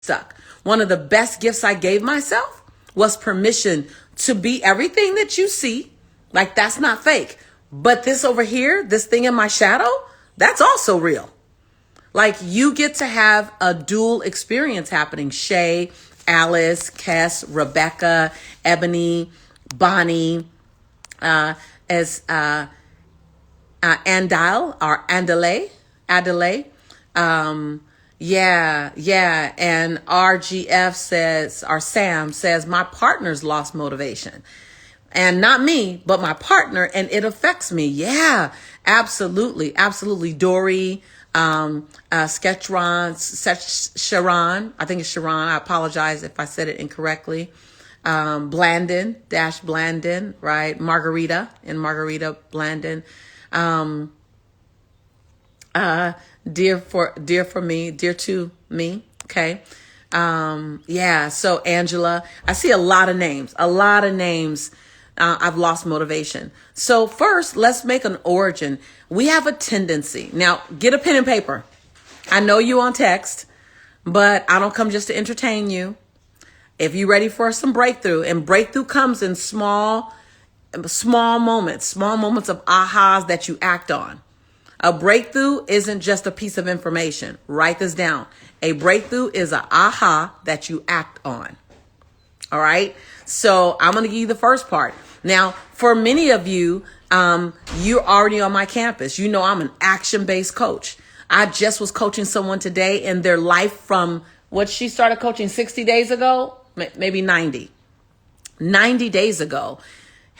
suck. One of the best gifts I gave myself was permission to be everything that you see. Like, that's not fake. But this over here, this thing in my shadow, that's also real. Like, you get to have a dual experience happening. Shay, Alice, Kess, Rebecca, Ebony, Bonnie, andale or adelaide. Yeah. And RGF says, or Sam says, my partner's lost motivation. And not me, but my partner, and it affects me. Yeah, absolutely. Dory, sharon, I think it's Sharon. I apologize if I said it incorrectly. Blandin, right? Margarita, Blandin. Dear to me. Okay. Yeah. So Angela, I see a lot of names. I've lost motivation. So first, let's make an origin. We have a tendency. Now, get a pen and paper. I know you on text, but I don't come just to entertain you. If you're ready for some breakthrough, and breakthrough comes in small moments of ahas that you act on. A breakthrough isn't just a piece of information. Write this down. A breakthrough is an aha that you act on. All right. So I'm going to give you the first part. Now, for many of you, you're already on my campus. You know, I'm an action-based coach. I just was coaching someone today, and their life from what she started coaching 60 days ago, maybe 90 days ago,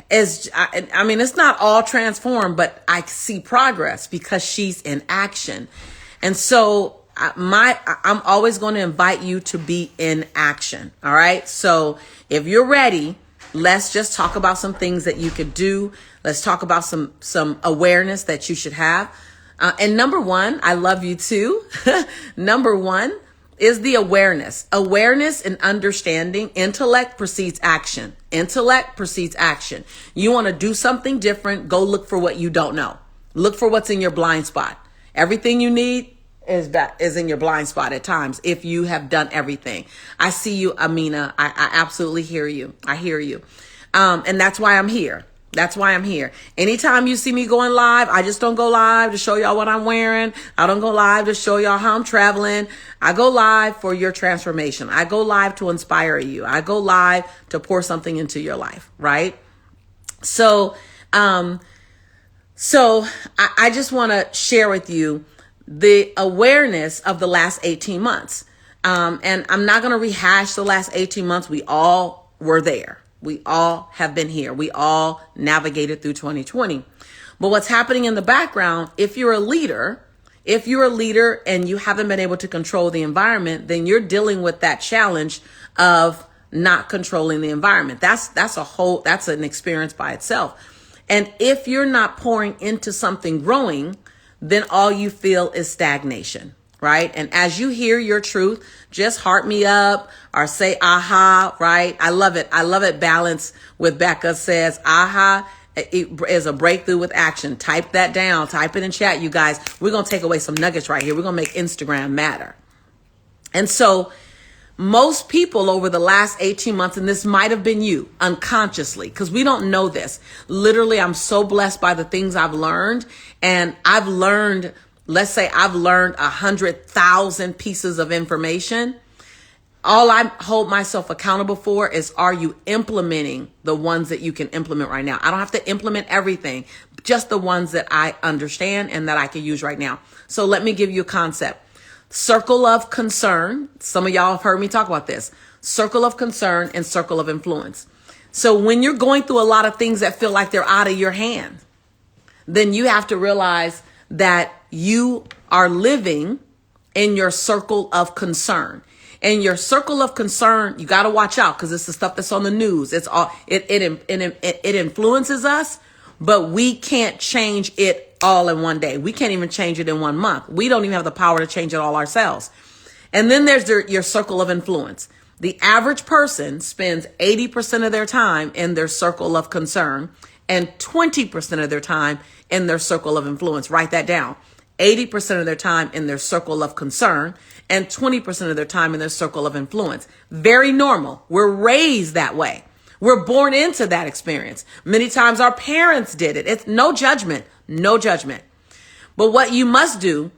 I mean, it's not all transformed, but I see progress because she's in action. And so I'm always going to invite you to be in action. All right. So if you're ready, let's just talk about some things that you could do. Let's talk about some awareness that you should have. And number one, I love you too. Number one is the awareness and understanding. Intellect precedes action. You want to do something different. Go look for what you don't know. Look for what's in your blind spot. Everything you need is in your blind spot at times. If you have done everything, I see you, Amina. I absolutely hear you. I hear you. And that's why I'm here. Anytime you see me going live, I just don't go live to show y'all what I'm wearing. I don't go live to show y'all how I'm traveling. I go live for your transformation. I go live to inspire you. I go live to pour something into your life. Right. So I just want to share with you the awareness of the last 18 months. And I'm not going to rehash the last 18 months. We all were there. We all have been here. We all navigated through 2020. But what's happening in the background, if you're a leader and you haven't been able to control the environment, then you're dealing with that challenge of not controlling the environment. That's an experience by itself. And if you're not pouring into something growing, then all you feel is stagnation. Right. And as you hear your truth, just heart me up or say, aha. Right. I love it. Balance with Becca says, aha is a breakthrough with action. Type that down. Type it in chat, you guys. We're going to take away some nuggets right here. We're going to make Instagram matter. And so most people over the last 18 months, and this might have been you unconsciously, because we don't know this. Literally, I'm so blessed by the things I've learned. And I've learned, let's say I've learned 100,000 pieces of information. All I hold myself accountable for is, are you implementing the ones that you can implement right now? I don't have to implement everything, just the ones that I understand and that I can use right now. So let me give you a concept. Circle of concern. Some of y'all have heard me talk about this. Circle of concern and circle of influence. So when you're going through a lot of things that feel like they're out of your hand, then you have to realize that you are living in your circle of concern. And your circle of concern, you got to watch out because it's the stuff that's on the news. It's all it influences us, but we can't change it all in one day. We can't even change it in 1 month. We don't even have the power to change it all ourselves. And then there's your circle of influence. The average person spends 80% of their time in their circle of concern and 20% of their time in their circle of influence. Write that down. 80% of their time in their circle of concern and 20% of their time in their circle of influence. Very normal. We're raised that way. We're born into that experience. Many times our parents did it. It's no judgment, no judgment. But what you must do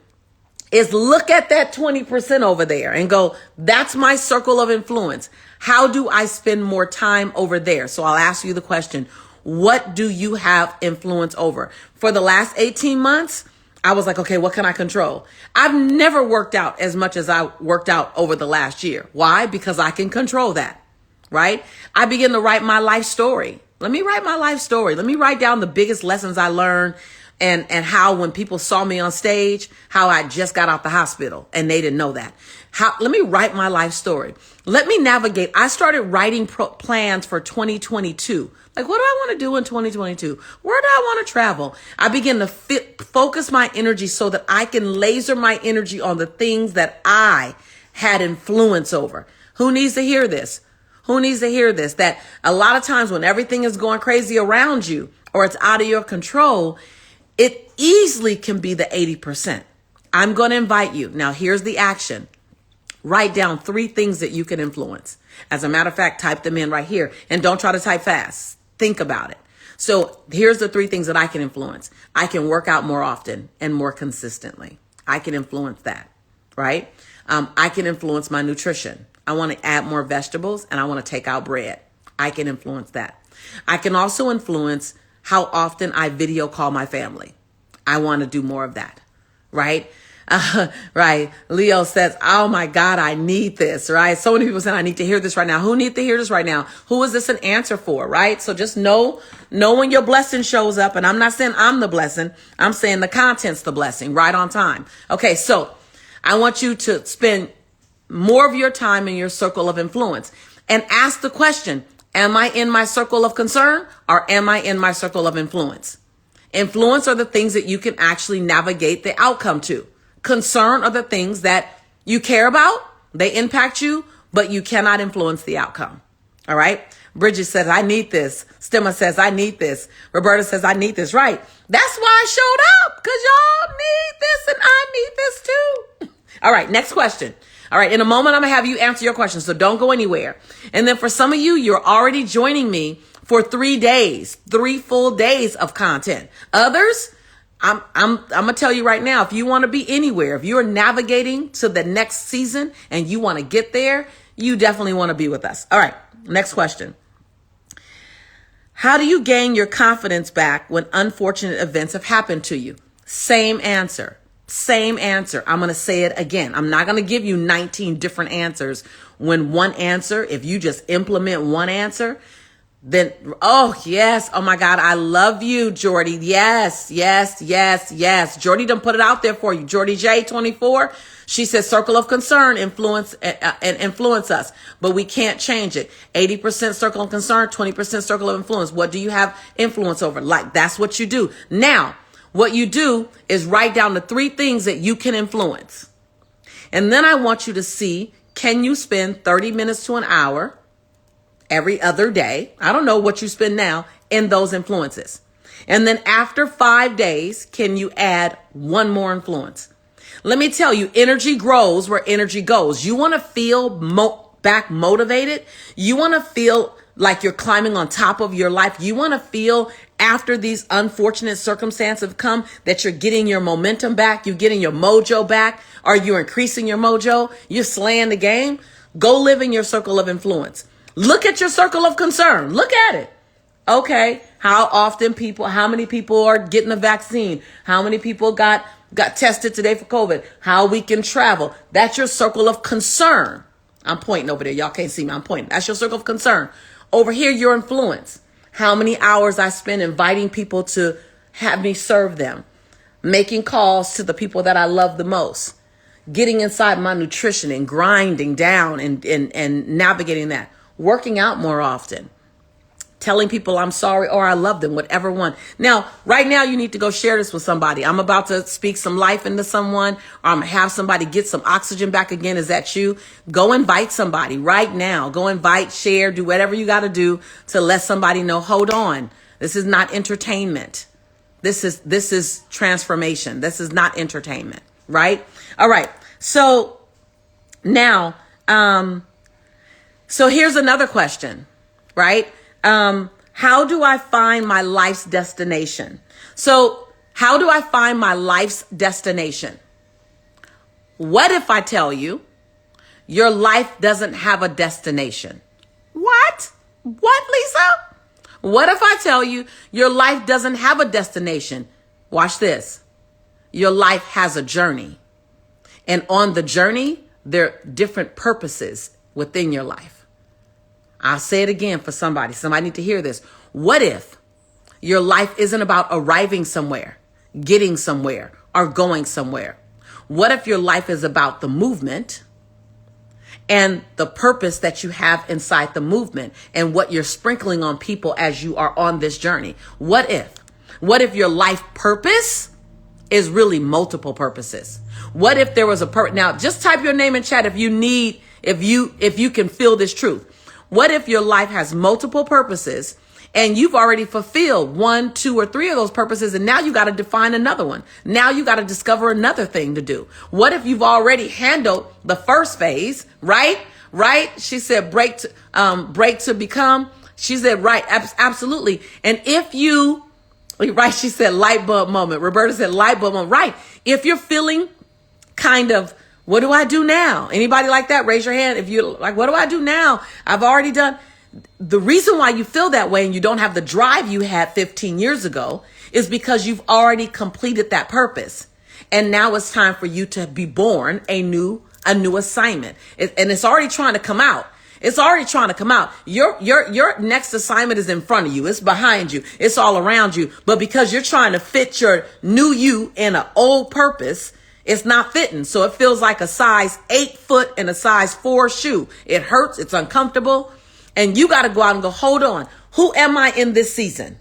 is look at that 20% over there and go, that's my circle of influence. How do I spend more time over there? So I'll ask you the question, what do you have influence over? For the last 18 months, I was like, okay, what can I control? I've never worked out as much as I worked out over the last year. Why? Because I can control that, right? I begin to write my life story. Let me write my life story. Let me write down the biggest lessons I learned and how when people saw me on stage, how I just got out the hospital and they didn't know that. Let me write my life story. Let me navigate. I started writing plans for 2022. Like, what do I want to do in 2022? Where do I want to travel? I begin to focus my energy so that I can laser my energy on the things that I had influence over. Who needs to hear this? Who needs to hear this? That a lot of times when everything is going crazy around you or it's out of your control, it easily can be the 80%. I'm going to invite you. Now, here's the action. Write down 3 things that you can influence. As a matter of fact, type them in right here and don't try to type fast. Think about it. So here's the 3 things that I can influence. I can work out more often and more consistently. I can influence that, right? I can influence my nutrition. I want to add more vegetables and I want to take out bread. I can influence that. I can also influence how often I video call my family. I want to do more of that, right? Right. Leo says, oh my God, I need this, right? So many people saying, I need to hear this right now. Who needs to hear this right now? Who is this an answer for, right? So just know when your blessing shows up. And I'm not saying I'm the blessing. I'm saying the content's the blessing, right on time. Okay. So I want you to spend more of your time in your circle of influence and ask the question, am I in my circle of concern or am I in my circle of influence? Influence are the things that you can actually navigate the outcome to. Concern are the things that you care about. They impact you, but you cannot influence the outcome. All right. Bridget says, I need this. Stemma says, I need this. Roberta says, I need this. Right. That's why I showed up, because y'all need this and I need this too. All right. Next question. All right. In a moment, I'm going to have you answer your questions. So don't go anywhere. And then for some of you, you're already joining me for 3 days, 3 full days of content. Others, I'm going to tell you right now, if you want to be anywhere, if you're navigating to the next season and you want to get there, you definitely want to be with us. All right. Next question. How do you gain your confidence back when unfortunate events have happened to you? Same answer. Same answer. I'm going to say it again. I'm not going to give you 19 different answers when one answer, if you just implement one answer, then, oh, yes. Oh, my God. I love you, Jordy. Yes, yes, yes, yes. Jordy done put it out there for you. Jordy J, 24. She says circle of concern, influence and influence us, but we can't change it. 80% circle of concern, 20% circle of influence. What do you have influence over? Like, that's what you do. Now, what you do is write down the 3 things that you can influence. And then I want you to see, can you spend 30 minutes to an hour every other day? I don't know what you spend now in those influences. And then after 5 days, can you add 1 more influence? Let me tell you, energy grows where energy goes. You want to feel back motivated. You want to feel like you're climbing on top of your life. You want to feel after these unfortunate circumstances have come that you're getting your momentum back. You're getting your mojo back. Are you increasing your mojo? You're slaying the game. Go live in your circle of influence. Look at your circle of concern. Look at it. Okay. How many people are getting the vaccine? How many people got tested today for COVID? How we can travel. That's your circle of concern. I'm pointing over there. Y'all can't see me. I'm pointing. That's your circle of concern. Over here, your influence. How many hours I spend inviting people to have me serve them. Making calls to the people that I love the most. Getting inside my nutrition and grinding down and navigating that. Working out more often. Telling people I'm sorry or I love them, whatever one. Now, right now, you need to go share this with somebody. I'm about to speak some life into someone, or I'm going to have somebody get some oxygen back again. Is that you? Go invite somebody right now. Go invite, share, do whatever you got to do to let somebody know, hold on. This is not entertainment. This is transformation. This is not entertainment, right? All right. So now, so here's another question, right? How do I find my life's destination? So how do I find my life's destination? What if I tell you your life doesn't have a destination? What? What, Lisa? What if I tell you your life doesn't have a destination? Watch this. Your life has a journey. And on the journey, there are different purposes within your life. I'll say it again for somebody. Somebody need to hear this. What if your life isn't about arriving somewhere, getting somewhere, or going somewhere? What if your life is about the movement and the purpose that you have inside the movement and what you're sprinkling on people as you are on this journey? What if your life purpose is really multiple purposes? What if there was a purpose? Now, just type your name in chat if you can feel this truth. What if your life has multiple purposes and you've already fulfilled 1, 2, or 3 of those purposes, and now you got to define another one. Now you got to discover another thing to do. What if you've already handled the first phase, right? Right? She said break to become. She said, right, absolutely. And if you, right, she said light bulb moment. Roberta said light bulb moment. Right. If you're feeling kind of, what do I do now? Anybody like that? Raise your hand. If you're like, what do I do now? I've already done. The reason why you feel that way and you don't have the drive you had 15 years ago is because you've already completed that purpose. And now it's time for you to be born a new assignment. And it's already trying to come out. It's already trying to come out. Your next assignment is in front of you. It's behind you. It's all around you. But because you're trying to fit your new you in an old purpose, it's not fitting. So it feels like a size 8 foot and a size 4 shoe. It hurts. It's uncomfortable. And you got to go out and go, hold on. Who am I in this season?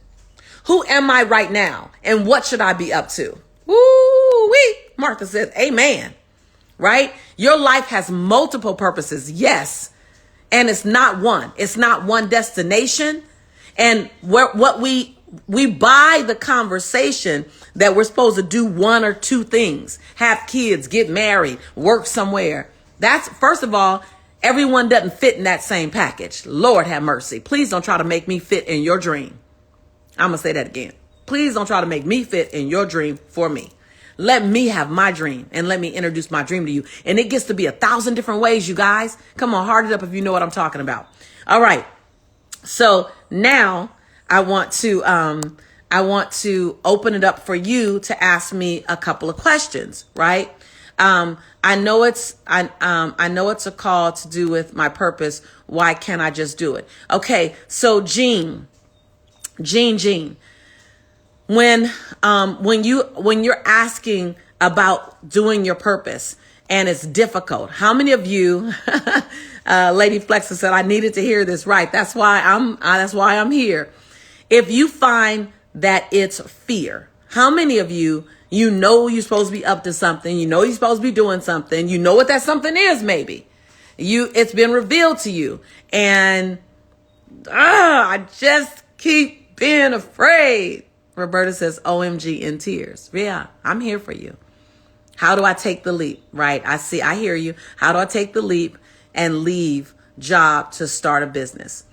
Who am I right now? And what should I be up to? Woo-wee. Martha says, amen. Right? Your life has multiple purposes. Yes. And it's not one. It's not one destination. And what we buy the conversation that we're supposed to do 1 or 2 things. Have kids, get married, work somewhere. That's, first of all, everyone doesn't fit in that same package. Lord have mercy. Please don't try to make me fit in your dream. I'm going to say that again. Please don't try to make me fit in your dream for me. Let me have my dream and let me introduce my dream to you. And it gets to be 1,000 different ways, you guys. Come on, heart it up if you know what I'm talking about. All right. So now I want to open it up for you to ask me a couple of questions, right? I know it's a call to do with my purpose. Why can't I just do it? Okay. So Jean, when you're asking about doing your purpose and it's difficult, how many of you, Lady Flexa said, I needed to hear this, right? That's why I'm here. If you find that it's fear, how many of you, you know you're supposed to be up to something. You know you're supposed to be doing something. You know what that something is, maybe. It's been revealed to you. And I just keep being afraid. Roberta says, OMG, in tears. Yeah, I'm here for you. How do I take the leap? Right? I hear you. How do I take the leap and leave job to start a business?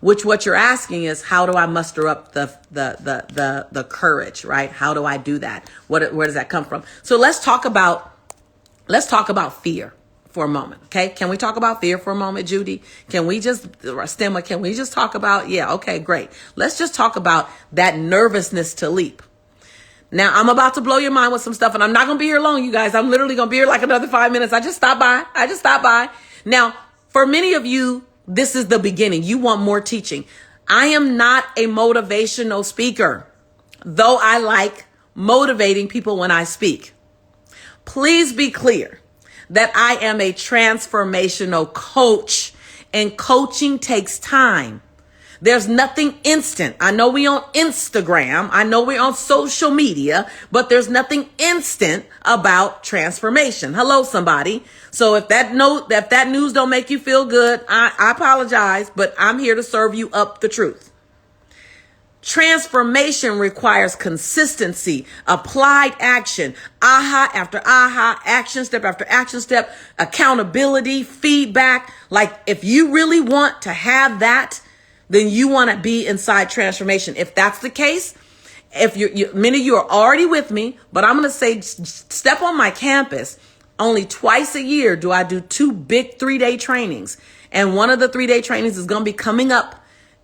Which what you're asking is, how do I muster up the courage, right? How do I do that? Where does that come from? So let's talk about fear for a moment. Okay. Can we talk about fear for a moment, Judy? Can we just talk about, yeah. Okay, great. Let's just talk about that nervousness to leap. Now I'm about to blow your mind with some stuff and I'm not going to be here long, you guys. I'm literally going to be here like another 5 minutes. I just stopped by. Now, for many of you, this is the beginning. You want more teaching. I am not a motivational speaker, though I like motivating people when I speak. Please be clear that I am a transformational coach, and coaching takes time. There's nothing instant. I know we on Instagram. I know we're on social media, but there's nothing instant about transformation. Hello, somebody. So if that news don't make you feel good, I apologize, but I'm here to serve you up the truth. Transformation requires consistency, applied action, aha after aha, action step after action step, accountability, feedback. Like if you really want to have that, then you want to be inside transformation. If that's the case, if many of you are already with me, but I'm going to say step on my campus. Only twice a year do I do 2 big 3-day trainings. And one of the 3-day trainings is going to be coming up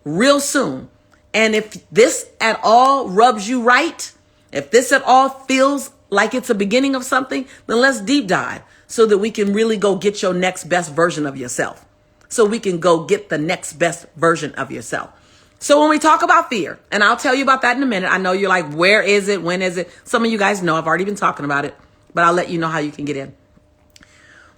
real soon. And if this at all rubs you right, if this at all feels like it's a beginning of something, then let's deep dive so that we can really go get your next best version of yourself. So we can go get the next best version of yourself. So when we talk about fear, and I'll tell you about that in a minute. I know you're like, where is it? When is it? Some of you guys know I've already been talking about it, but I'll let you know how you can get in.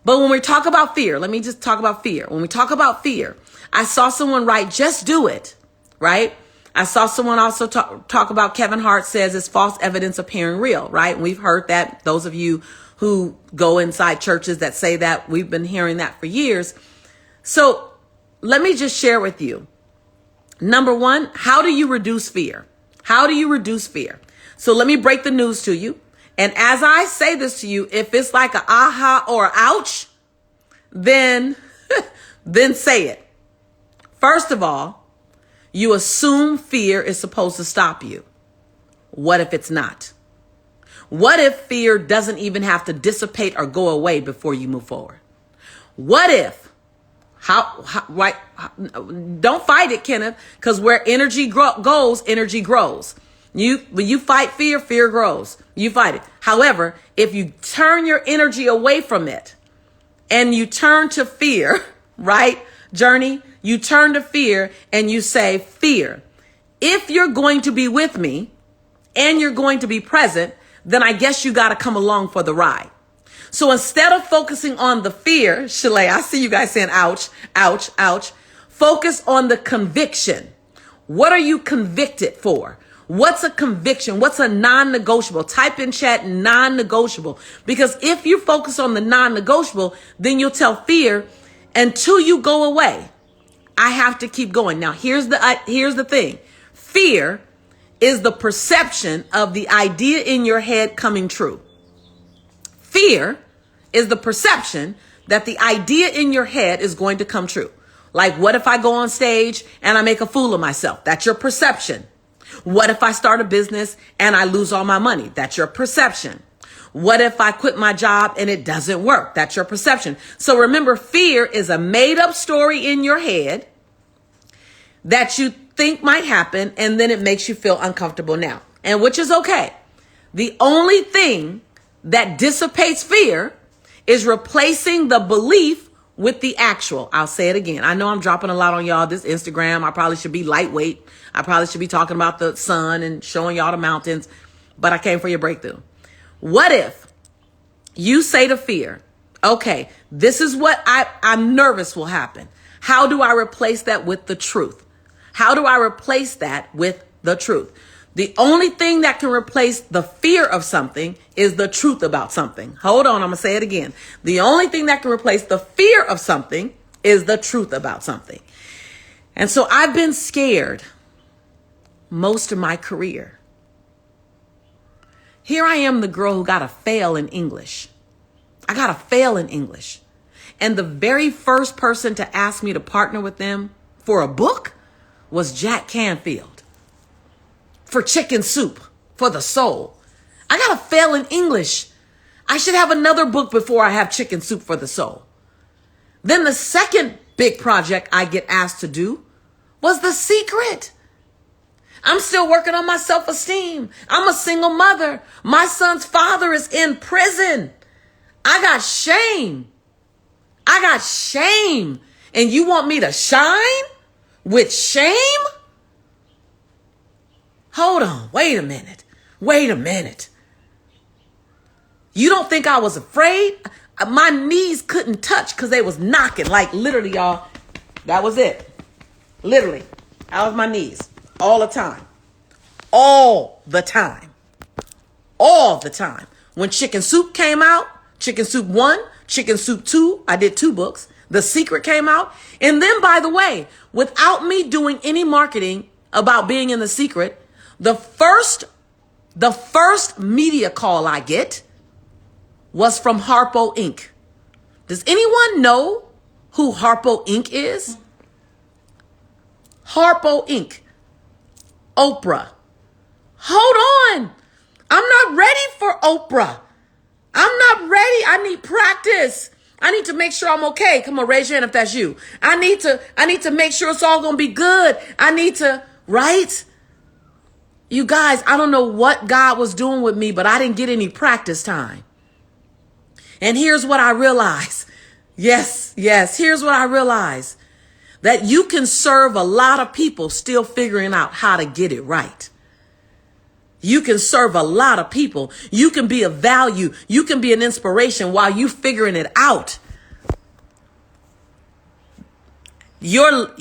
But when we talk about fear, let me just talk about fear. When we talk about fear, I saw someone write, just do it, right? I saw someone also talk about Kevin Hart says it's false evidence appearing real, right? And we've heard that. Those of you who go inside churches that say that, we've been hearing that for years. So let me just share with you. Number one, how do you reduce fear? How do you reduce fear? So let me break the news to you. And as I say this to you, if it's like an aha or an ouch, then say it. First of all, you assume fear is supposed to stop you. What if it's not? What if fear doesn't even have to dissipate or go away before you move forward? What if, don't fight it, Kenneth, because where energy goes, energy grows. When you fight fear, fear grows. You fight it. However, if you turn your energy away from it and you turn to fear, right, Journey? You turn to fear and you say, fear, if you're going to be with me and you're going to be present, then I guess you got to come along for the ride. So instead of focusing on the fear, Shalay, I see you guys saying, ouch, ouch, ouch. Focus on the conviction. What are you convicted for? What's a conviction? What's a non-negotiable? Type in chat, non-negotiable. Because if you focus on the non-negotiable, then you'll tell fear, until you go away, I have to keep going. Now, here's the thing. Fear is the perception of the idea in your head coming true. Fear is the perception that the idea in your head is going to come true. Like, what if I go on stage and I make a fool of myself? That's your perception. What if I start a business and I lose all my money? That's your perception. What if I quit my job and it doesn't work? That's your perception. So remember, fear is a made up story in your head that you think might happen, and then it makes you feel uncomfortable now, and which is okay. The only thing that dissipates fear is replacing the belief with the actual. I'll say it again. I know I'm dropping a lot on y'all. This Instagram, I probably should be lightweight. I probably should be talking about the sun and showing y'all the mountains, but I came for your breakthrough. What if you say to fear, okay, this is what I'm nervous will happen. How do I replace that with the truth? How do I replace that with the truth? The only thing that can replace the fear of something is the truth about something. Hold on, I'm going to say it again. The only thing that can replace the fear of something is the truth about something. And so I've been scared most of my career. Here I am, the girl who got a fail in English. I got a fail in English. And the very first person to ask me to partner with them for a book was Jack Canfield. For Chicken Soup for the Soul. I got a fail in English. I should have another book before I have Chicken Soup for the Soul. Then the second big project I get asked to do was The Secret. I'm still working on my self-esteem. I'm a single mother. My son's father is in prison. I got shame. I got shame. And you want me to shine with shame? Hold on. Wait a minute. Wait a minute. You don't think I was afraid? My knees couldn't touch because they was knocking. Like literally, y'all. That was it. Literally. That was my knees. All the time. All the time. All the time. When Chicken Soup came out, Chicken Soup 1, Chicken Soup 2, I did 2 books. The Secret came out. And then, by the way, without me doing any marketing, about being in the secret, the first media call I get was from Harpo Inc. Does anyone know who Harpo Inc. is? Harpo Inc. Oprah. Hold on. I'm not ready for Oprah. I'm not ready. I need practice. I need to make sure I'm okay. Come on, raise your hand if that's you. I need to make sure it's all going to be good. I need to, right? You guys, I don't know what God was doing with me, but I didn't get any practice time. And here's what I realized. Yes, here's what I realized. That you can serve a lot of people still figuring out how to get it right. You can serve a lot of people. You can be of value. You can be an inspiration while you figuring it out. Your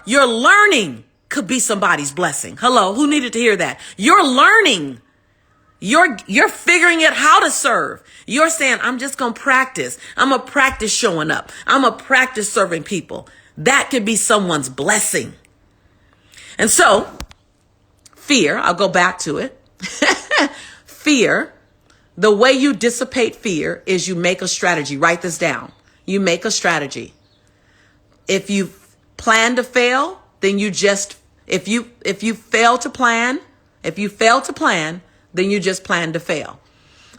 learning could be somebody's blessing. Hello, who needed to hear that? You're learning. You're figuring out how to serve. You're saying, I'm just going to practice. I'm going to practice showing up. I'm going to practice serving people. That could be someone's blessing. And so, fear, I'll go back to it. Fear, the way you dissipate fear is you make a strategy. Write this down. You make a strategy. If you plan to fail, then you just, if you fail to plan, then you just plan to fail.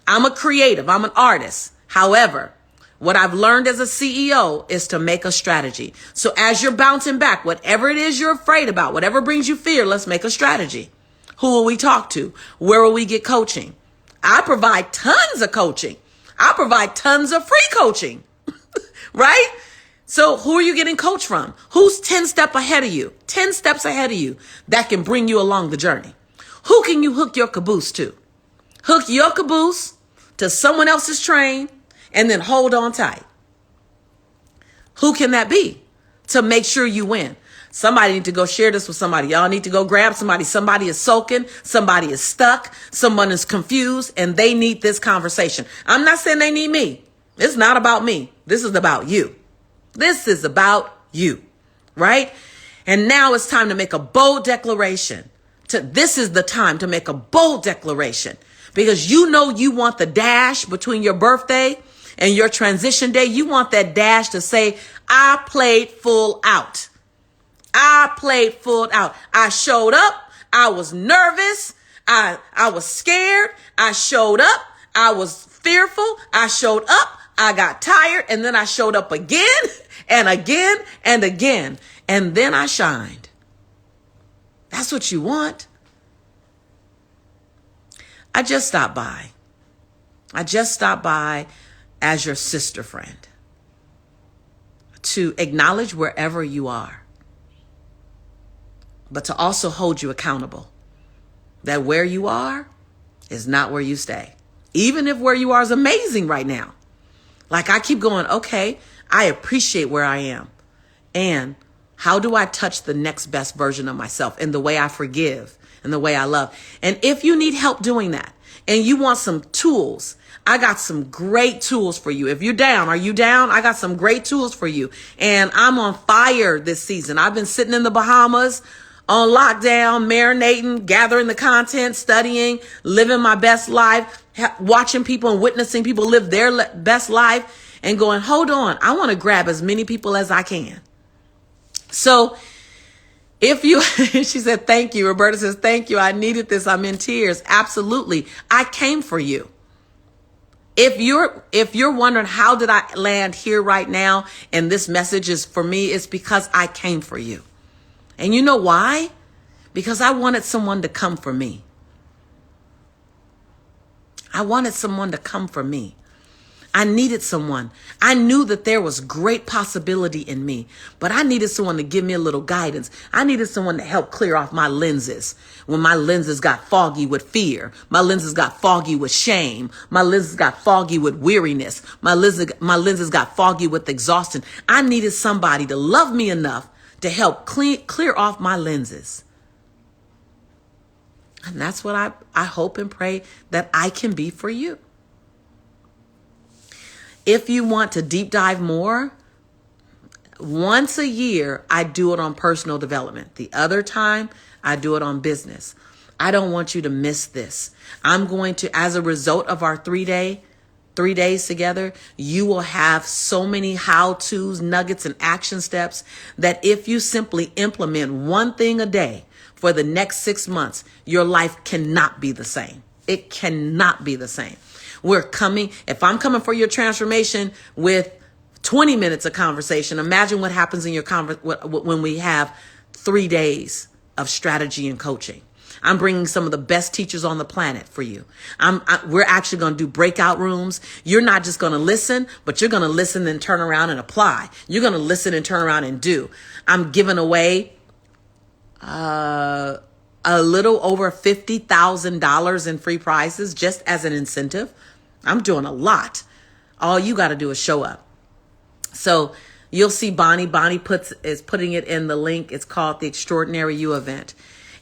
I'm a creative. I'm an artist. However, what I've learned as a CEO is to make a strategy. So as you're bouncing back, whatever it is you're afraid about, whatever brings you fear, let's make a strategy. Who will we talk to? Where will we get coaching? I provide tons of coaching. I provide tons of free coaching, right? So who are you getting coached from? Who's 10 steps ahead of you? 10 steps ahead of you that can bring you along the journey. Who can you hook your caboose to? Hook your caboose to someone else's train and then hold on tight. Who can that be to make sure you win? Somebody need to go share this with somebody. Y'all need to go grab somebody. Somebody is soaking. Somebody is stuck. Someone is confused and they need this conversation. I'm not saying they need me. It's not about me. This is about you. This is about you, right? And now it's time to make a bold declaration. This is the time to make a bold declaration because you know you want the dash between your birthday and your transition day. You want that dash to say, I played full out. I played full out. I showed up. I was nervous. I was scared. I showed up. I was fearful. I showed up. I got tired. And then I showed up again and again and again. And then I shined. That's what you want. I just stopped by. I just stopped by as your sister friend to acknowledge wherever you are, but to also hold you accountable that where you are is not where you stay. Even if where you are is amazing right now. Like I keep going, okay, I appreciate where I am. And how do I touch the next best version of myself in the way I forgive and the way I love? And if you need help doing that and you want some tools, I got some great tools for you. If you're down, are you down? I got some great tools for you. And I'm on fire this season. I've been sitting in the Bahamas on lockdown, marinating, gathering the content, studying, living my best life, watching people and witnessing people live their best life and going, hold on, I want to grab as many people as I can. So if you, she said, thank you. Roberta says, thank you. I needed this. I'm in tears. Absolutely. I came for you. If you're wondering, how did I land here right now? And this message is for me, it's because I came for you. And you know why? Because I wanted someone to come for me. I wanted someone to come for me. I needed someone. I knew that there was great possibility in me, but I needed someone to give me a little guidance. I needed someone to help clear off my lenses. When my lenses got foggy with fear, my lenses got foggy with shame, my lenses got foggy with weariness, my lenses got foggy with exhaustion. I needed somebody to love me enough to help clear off my lenses. And that's what I hope and pray that I can be for you. If you want to deep dive more, once a year, I do it on personal development. The other time, I do it on business. I don't want you to miss this. I'm going to, as a result of our 3 days together, you will have so many how-tos, nuggets, and action steps that if you simply implement one thing a day for the next 6 months, your life cannot be the same. It cannot be the same. If I'm coming for your transformation with 20 minutes of conversation, imagine what happens in your when we have 3 days of strategy and coaching. I'm bringing some of the best teachers on the planet for you. We're actually going to do breakout rooms. You're not just going to listen, but you're going to listen and turn around and apply. You're going to listen and turn around and do. I'm giving away a little over $50,000 in free prizes just as an incentive. I'm doing a lot. All you got to do is show up. So you'll see Bonnie. Bonnie is putting it in the link. It's called the Extraordinary You event.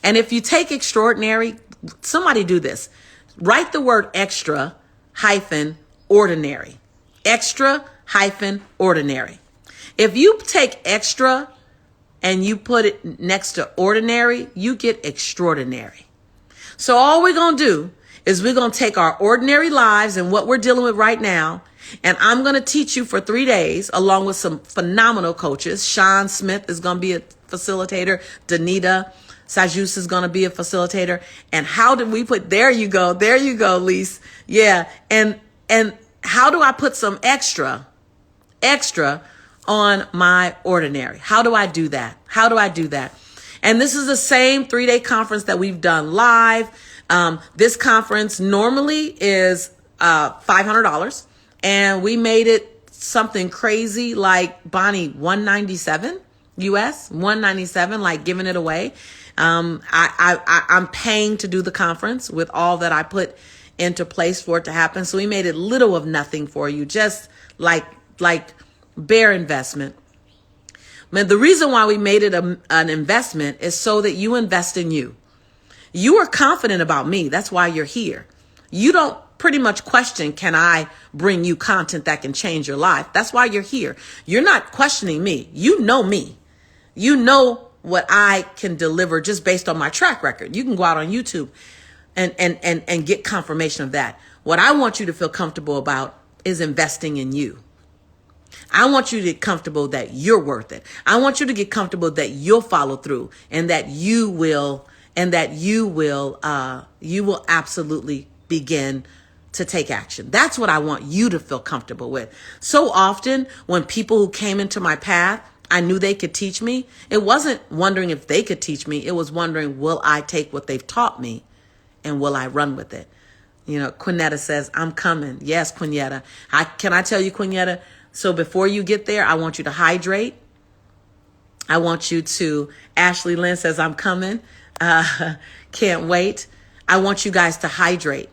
And if you take extraordinary, somebody do this. Write the word extra hyphen ordinary. Extra hyphen ordinary. If you take extra and you put it next to ordinary, you get extraordinary. So all we're going to do is we're going to take our ordinary lives and what we're dealing with right now, and I'm going to teach you for 3 days along with some phenomenal coaches. Sean Smith is going to be a facilitator. Danita Sajus is going to be a facilitator. And how did we put, there you go, Lise. Yeah. And how do I put some extra on my ordinary? How do I do that? And this is the same 3-day conference that we've done live. This conference normally is $500, and we made it something crazy like, Bonnie, $197 US, $197, like giving it away. I'm paying to do the conference with all that I put into place for it to happen. So we made it little of nothing for you, just like bare investment. Man, the reason why we made it an investment is so that you invest in you. You are confident about me. That's why you're here. You don't pretty much question, can I bring you content that can change your life? That's why you're here. You're not questioning me. You know me. You know what I can deliver just based on my track record. You can go out on YouTube and get confirmation of that. What I want you to feel comfortable about is investing in you. I want you to get comfortable that you're worth it. I want you to get comfortable that you'll follow through and that you will absolutely begin to take action. That's what I want you to feel comfortable with. So often when people who came into my path, I knew they could teach me. It wasn't wondering if they could teach me. It was wondering, will I take what they've taught me and will I run with it? You know, Quinetta says, I'm coming. Yes, Quinetta. Can I tell you, Quinetta? So before you get there, I want you to hydrate. I want you to, Ashley Lynn says, I'm coming. Can't wait. I want you guys to hydrate.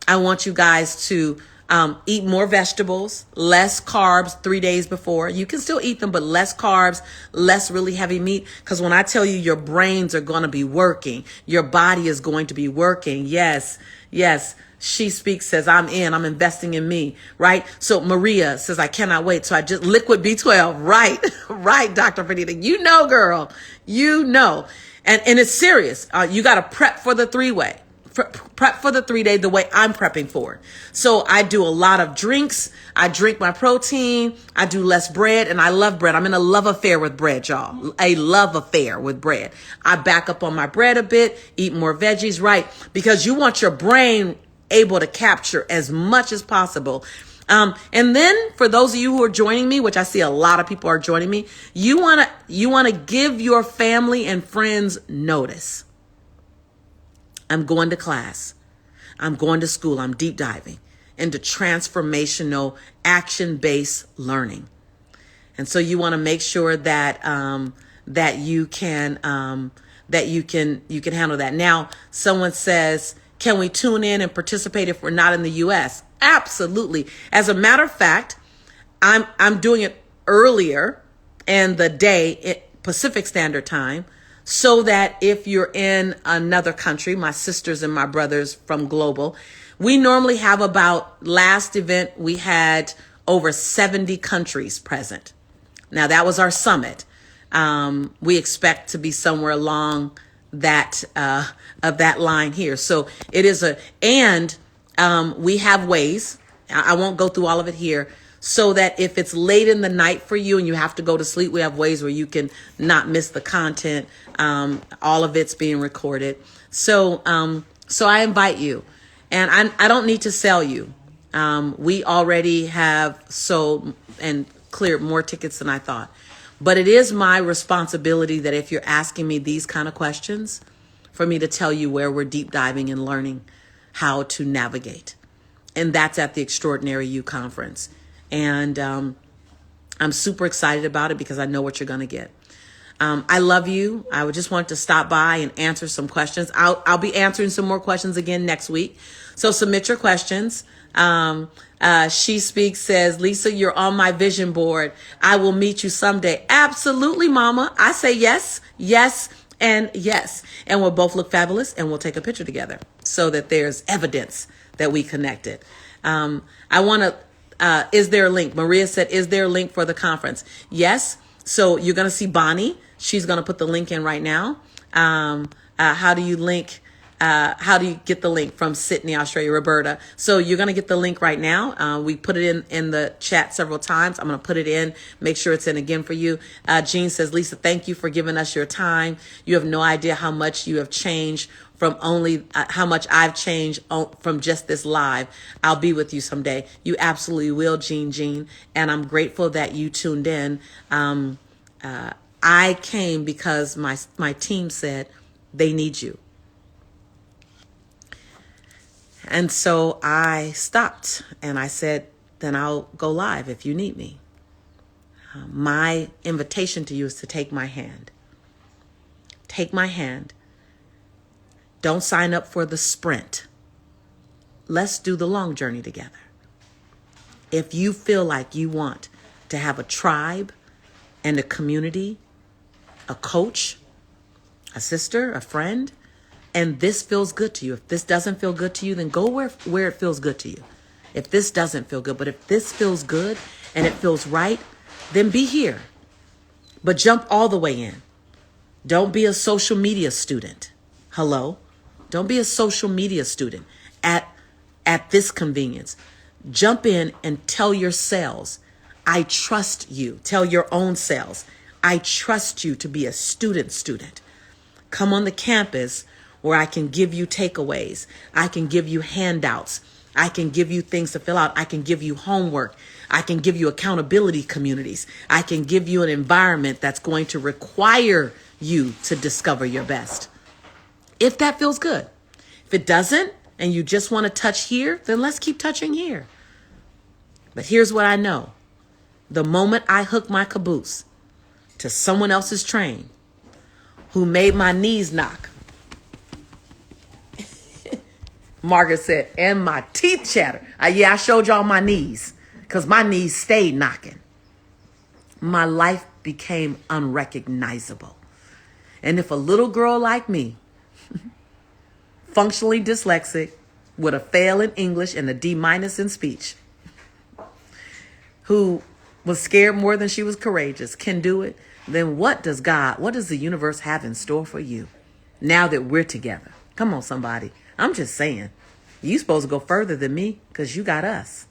I want you guys to eat more vegetables, less carbs 3 days before. You can still eat them, but less carbs, less really heavy meat. Because when I tell you your brains are going to be working, your body is going to be working. Yes. She Speaks says, I'm investing in me, right? So Maria says, I cannot wait. So I just, liquid B12, right, Dr. Fernita. You know, girl, you know. And it's serious. You got to prep for the 3-way. Prep for the 3-day the way I'm prepping for it. So I do a lot of drinks. I drink my protein. I do less bread, and I love bread. I'm in a love affair with bread, y'all. A love affair with bread. I back up on my bread a bit, eat more veggies, right? Because you want your brain able to capture as much as possible. And then for those of you who are joining me, which I see a lot of people are joining me, you want to give your family and friends notice. I'm going to class. I'm going to school. I'm deep diving into transformational action-based learning. And so you want to make sure that you can handle that. Now, someone says, can we tune in and participate if we're not in the US? Absolutely. As a matter of fact, I'm doing it earlier in the day, Pacific Standard Time, so that if you're in another country, my sisters and my brothers from Global, we normally have last event, we had over 70 countries present. Now, that was our summit. We expect to be somewhere along that of that line here. So it is we have ways. I won't go through all of it here. So that if it's late in the night for you and you have to go to sleep, we have ways where you can not miss the content. All of it's being recorded. So I invite you, and I don't need to sell you. We already have sold and cleared more tickets than I thought. But it is my responsibility that if you're asking me these kind of questions, for me to tell you where we're deep diving and learning how to navigate. And that's at the Extraordinary You Conference. And I'm super excited about it because I know what you're going to get. I love you. I would just want to stop by and answer some questions. I'll be answering some more questions again next week. So submit your questions. She Speaks says, Lisa, you're on my vision board. I will meet you someday. Absolutely, mama. I say yes, yes, and yes. And we'll both look fabulous and we'll take a picture together so that there's evidence that we connected. I want to, is there a link? Maria said, is there a link for the conference? Yes. So you're going to see Bonnie. She's going to put the link in right now. How do you link? How do you get the link from Sydney, Australia, Roberta? So you're going to get the link right now. We put it in the chat several times. I'm going to put it in, make sure it's in again for you. Jean says, Lisa, thank you for giving us your time. You have no idea how much you have changed from how much I've changed from just this live. I'll be with you someday. You absolutely will, Jean. And I'm grateful that you tuned in. I came because my team said they need you. And so I stopped and I said, then I'll go live if you need me. My invitation to you is to take my hand. Take my hand. Don't sign up for the sprint. Let's do the long journey together. If you feel like you want to have a tribe and a community, a coach, a sister, a friend, and this feels good to you. If this doesn't feel good to you, then go where it feels good to you. If this doesn't feel good, but if this feels good and it feels right, then be here. But jump all the way in. Don't be a social media student. Hello? Don't be a social media student at this convenience. Jump in and tell your cells, I trust you. Tell your own cells, I trust you to be a student. Come on the campus where I can give you takeaways. I can give you handouts. I can give you things to fill out. I can give you homework. I can give you accountability communities. I can give you an environment that's going to require you to discover your best. If that feels good. If it doesn't, and you just want to touch here, then let's keep touching here. But here's what I know. The moment I hook my caboose to someone else's train who made my knees knock, Margaret said, and my teeth chatter. I showed y'all my knees because my knees stayed knocking. My life became unrecognizable. And if a little girl like me, functionally dyslexic, with a fail in English and a D- in speech, who was scared more than she was courageous, can do it, then what does the universe have in store for you now that we're together? Come on, somebody. I'm just saying, you supposed to go further than me because you got us.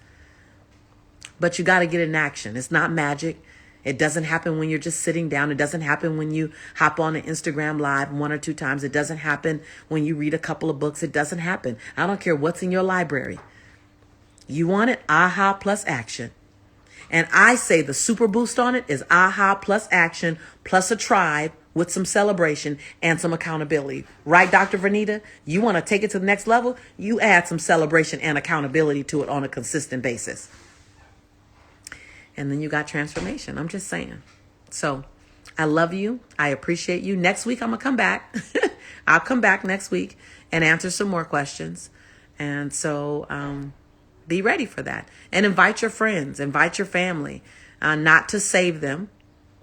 But you got to get in action. It's not magic. It doesn't happen when you're just sitting down. It doesn't happen when you hop on an Instagram live 1 or 2 times. It doesn't happen when you read a couple of books. It doesn't happen. I don't care what's in your library. You want it? Aha plus action. And I say the super boost on it is aha plus action plus a tribe with some celebration and some accountability. Right, Dr. Vernita? You want to take it to the next level? You add some celebration and accountability to it on a consistent basis. And then you got transformation. I'm just saying. So I love you. I appreciate you. Next week, I'm going to come back. I'll come back next week and answer some more questions. And so be ready for that. And invite your friends, invite your family, not to save them,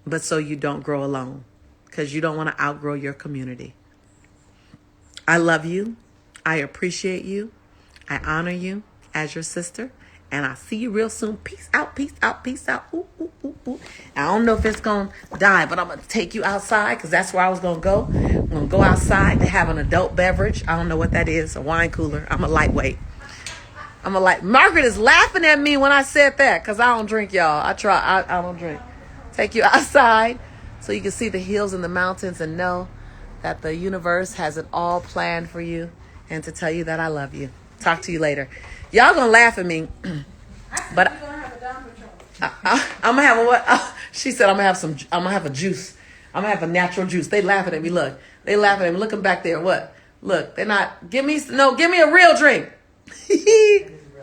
but so you don't grow alone, because you don't want to outgrow your community. I love you. I appreciate you. I honor you as your sister. And I'll see you real soon. Peace out, peace out, peace out. Ooh, ooh, ooh, ooh. I don't know if it's going to die, but I'm going to take you outside because that's where I was going to go. I'm going to go outside to have an adult beverage. I don't know what that is, a wine cooler. I'm a lightweight. Margaret is laughing at me when I said that because I don't drink, y'all. I don't drink. Take you outside so you can see the hills and the mountains and know that the universe has it all planned for you, and to tell you that I love you. Talk to you later. Y'all gonna laugh at me, but I'm gonna have a what? She said I'm gonna have a juice. I'm gonna have a natural juice. They laughing at me. Look, they laughing at me. Looking back there. What? Look, they're not. Give me a real drink.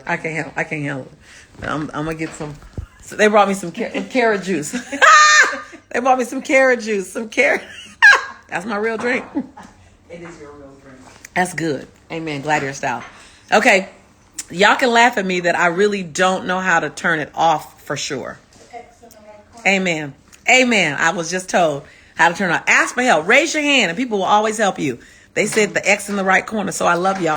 I can't handle it. I'm gonna get some. So they brought me some carrot juice. They brought me some carrot juice. Some carrot. That's my real drink. It is your real drink. That's good. Amen. Gladiator style. Okay. Y'all can laugh at me that I really don't know how to turn it off for sure. Amen. Amen. I was just told how to turn it off. Ask for help. Raise your hand and people will always help you. They said the X in the right corner. So I love y'all.